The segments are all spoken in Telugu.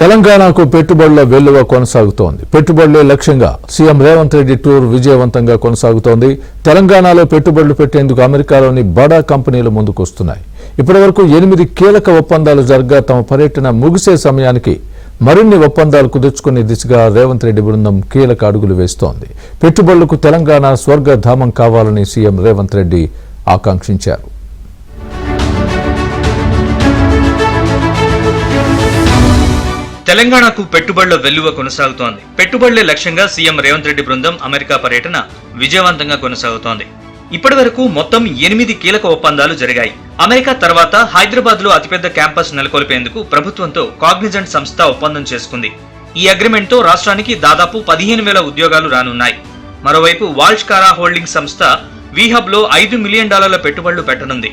తెలంగాణకు పెట్టుబడుల వెల్లువ కొనసాగుతోంది. పెట్టుబడులే లక్ష్యంగా సీఎం రేవంత్ రెడ్డి టూర్ విజయవంతంగా కొనసాగుతోంది. తెలంగాణలో పెట్టుబడులు పెట్టేందుకు అమెరికాలోని బడా కంపెనీలు ముందుకొస్తున్నాయి. ఇప్పటివరకు 8 కీలక ఒప్పందాలు జరగా తమ పర్యటన ముగిసే సమయానికి మరిన్ని ఒప్పందాలు కుదుర్చుకునే దిశగా రేవంత్ రెడ్డి బృందం కీలక అడుగులు వేస్తోంది. పెట్టుబడులకు తెలంగాణ స్వర్గధామం కావాలని సీఎం రేవంత్ రెడ్డి ఆకాంక్షించారు. తెలంగాణకు పెట్టుబడుల వెల్లువ కొనసాగుతోంది. పెట్టుబడులే లక్ష్యంగా సీఎం రేవంత్ రెడ్డి బృందం అమెరికా పర్యటన విజయవంతంగా కొనసాగుతోంది. ఇప్పటివరకు మొత్తం 8 కీలక ఒప్పందాలు జరిగాయి. అమెరికా తర్వాత హైదరాబాద్ లో అతిపెద్ద క్యాంపస్ నెలకొల్పేందుకు ప్రభుత్వంతో కాగ్నిజెంట్ సంస్థ ఒప్పందం చేసుకుంది. ఈ అగ్రిమెంట్ తో రాష్ట్రానికి దాదాపు 15,000 ఉద్యోగాలు రానున్నాయి. మరోవైపు వాల్ష్కారా హోల్డింగ్ సంస్థ వీహబ్ లో $5 మిలియన్ పెట్టుబడులు పెట్టనుంది.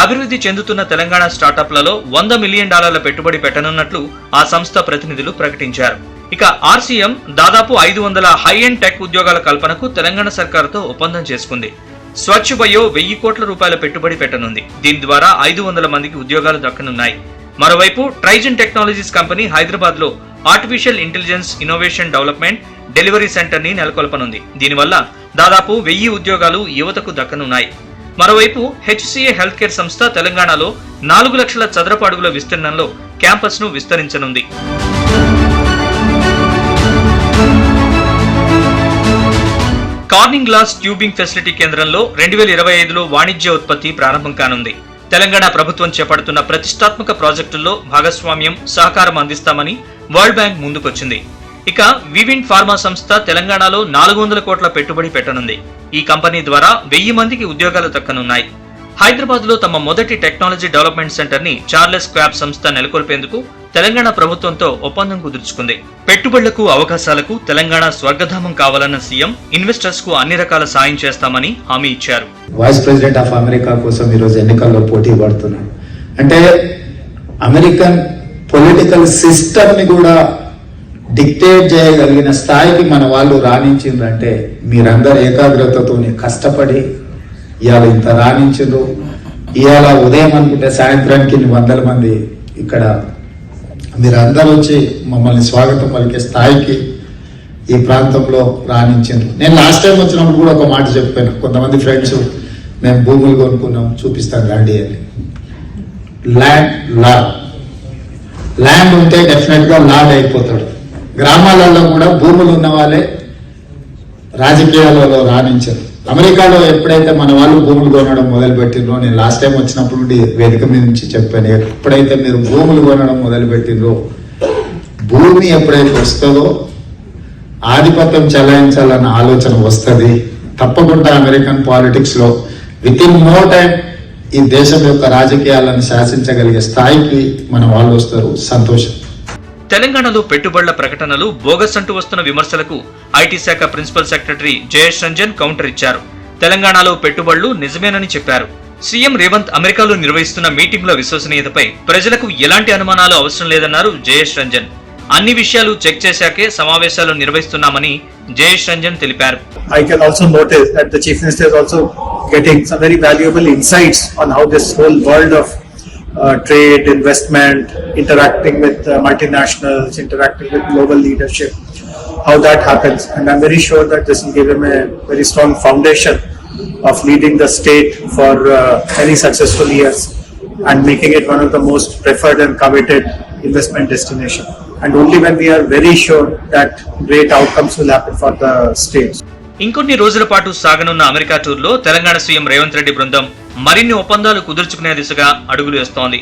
అభివృద్ధి చెందుతున్న తెలంగాణ స్టార్టప్లలో $100 మిలియన్ పెట్టుబడి పెట్టనున్నట్లు ఆ సంస్థ ప్రతినిధులు ప్రకటించారు. ఇక ఆర్సీఎం దాదాపు 500 హై ఎండ్ టెక్ ఉద్యోగాల కల్పనకు తెలంగాణ సర్కారుతో ఒప్పందం చేసుకుంది. స్వచ్ఛ బయో 1,000 కోట్ల పెట్టుబడి పెట్టనుంది. దీని ద్వారా 500 మందికి ఉద్యోగాలు దక్కనున్నాయి. మరోవైపు ట్రైజన్ టెక్నాలజీస్ కంపెనీ హైదరాబాద్ లో artificial intelligence innovation development delivery centre ని నెలకొల్పనుంది. దీనివల్ల దాదాపు 1000 ఉద్యోగాలు యువతకు దక్కనున్నాయి. మరోవైపు హెచ్సిఏ హెల్త్ కేర్ సంస్థ తెలంగాణలో 4 లక్షల చదరపు అడుగుల విస్తీర్ణంలో క్యాంపస్ ను విస్తరించనుంది. కార్నింగ్ గ్లాస్ ట్యూబింగ్ ఫెసిలిటీ కేంద్రంలో 2025లో వాణిజ్య ఉత్పత్తి ప్రారంభం కానుంది. తెలంగాణ ప్రభుత్వం చేపడుతున్న ప్రతిష్టాత్మక ప్రాజెక్టుల్లో భాగస్వామ్యం, సహకారం అందిస్తామని వరల్డ్ బ్యాంక్ ముందుకొచ్చింది. ఇక వివిండ్ ఫార్మా సంస్థ తెలంగాణలో 400 కోట్ల పెట్టుబడి పెట్టనుంది. ఈ కంపెనీ ద్వారా 1000 మందికి ఉద్యోగాలు దక్కనున్నాయి. హైదరాబాద్ లో తమ మొదటి టెక్నాలజీ డెవలప్మెంట్ సెంటర్ ని చార్లెస్ క్వాబ్ సంస్థ నెలకొల్పేందుకు తెలంగాణ ప్రభుత్వంతో ఒప్పందం కుదుర్చుకుంది. పెట్టుబడులకు, అవకాశాలకు తెలంగాణ స్వర్గధామం కావాలన్న సీఎం ఇన్వెస్టర్స్ కు అన్ని రకాల సాయం చేస్తామని హామీ ఇచ్చారు. వైస్ ప్రెసిడెంట్ ఆఫ్ అమెరికా కోసం ఈరోజు ఎన్నికల్లో పోటీ పడుతున్నాడు అంటే అమెరికన్ పొలిటికల్ సిస్టమ్ ని కూడా డిక్టేట్ చేయగలిగిన స్థాయికి మన వాళ్ళు రాణించిందంటే మీరందరూ ఏకాగ్రతతో కష్టపడి ఇవాళ ఇంత రాణించిండ్రు. ఇవాళ ఉదయం అనుకుంటే సాయంత్రానికి 100 మంది ఇక్కడ మీరందరూ వచ్చి మమ్మల్ని స్వాగతం పలికే స్థాయికి ఈ ప్రాంతంలో రాణించిండ్రు. నేను లాస్ట్ టైం వచ్చినప్పుడు కూడా ఒక మాట చెప్పాను. కొంతమంది ఫ్రెండ్స్ మేము భూములు కొనుక్కున్నాం, చూపిస్తాను రండి అని. ల్యాండ్ ఉంటే డెఫినెట్ గా లాడ్ అయిపోతాడు. గ్రామాలలో కూడా భూములు ఉన్న వాళ్ళే రాజకీయాలలో రాణించారు. అమెరికాలో ఎప్పుడైతే మన వాళ్ళు భూములు కొనడం మొదలుపెట్టిండ్రో, నేను లాస్ట్ టైం వచ్చినప్పుడు వేదిక మీద నుంచి చెప్పాను, ఎప్పుడైతే మీరు భూములు కొనడం మొదలుపెట్టిండ్రో, భూమి ఎప్పుడైతే వస్తుందో ఆధిపత్యం చెలాయించాలన్న ఆలోచన వస్తుంది. తప్పకుండా అమెరికన్ పాలిటిక్స్ లో విత్ ఇన్ నో టైం ఈ దేశం యొక్క రాజకీయాలను శాసించగలిగే స్థాయికి మన వాళ్ళు వస్తారు. సంతోషం. తెలంగాణలో పెట్టుబడుల ప్రకటనలు బోగస్ అంటూ వస్తున్న విమర్శలకు ఐటీ శాఖ principal secretary Jayesh Ranjan counter ఇచ్చారు. తెలంగాణలో పెట్టుబడులు నిజమేనని చెప్పారు. సీఎం రేవంత్ అమెరికాలో నిర్వహిస్తున్న మీటింగుల విశ్వసనీయతపై ప్రజలకు ఎలాంటి అనుమానాలు అవసరం లేదన్నారు జయేష్ రంజన్. అన్ని విషయాలు చెక్ చేశాకే సమావేశాలు నిర్వహిస్తున్నామని జయేష్ రంజన్ తెలిపారు. I can also notice that the Chief Minister is also getting some very valuable insights on how this whole world of trade, investment, interacting with multinationals, interacting with global leadership, how that happens. And I'm very sure that this will give him a very strong foundation of leading the state for many successful years and making it one of the most preferred and coveted investment destination. And only when we are very sure that great outcomes will happen for the states. ఇంకొన్ని రోజుల పాటు సాగనున్న అమెరికా టూర్లో తెలంగాణ సీఎం రేవంత్ రెడ్డి బృందం మరిన్ని ఒప్పందాలు కుదుర్చుకునే దిశగా అడుగులు వేస్తోంది.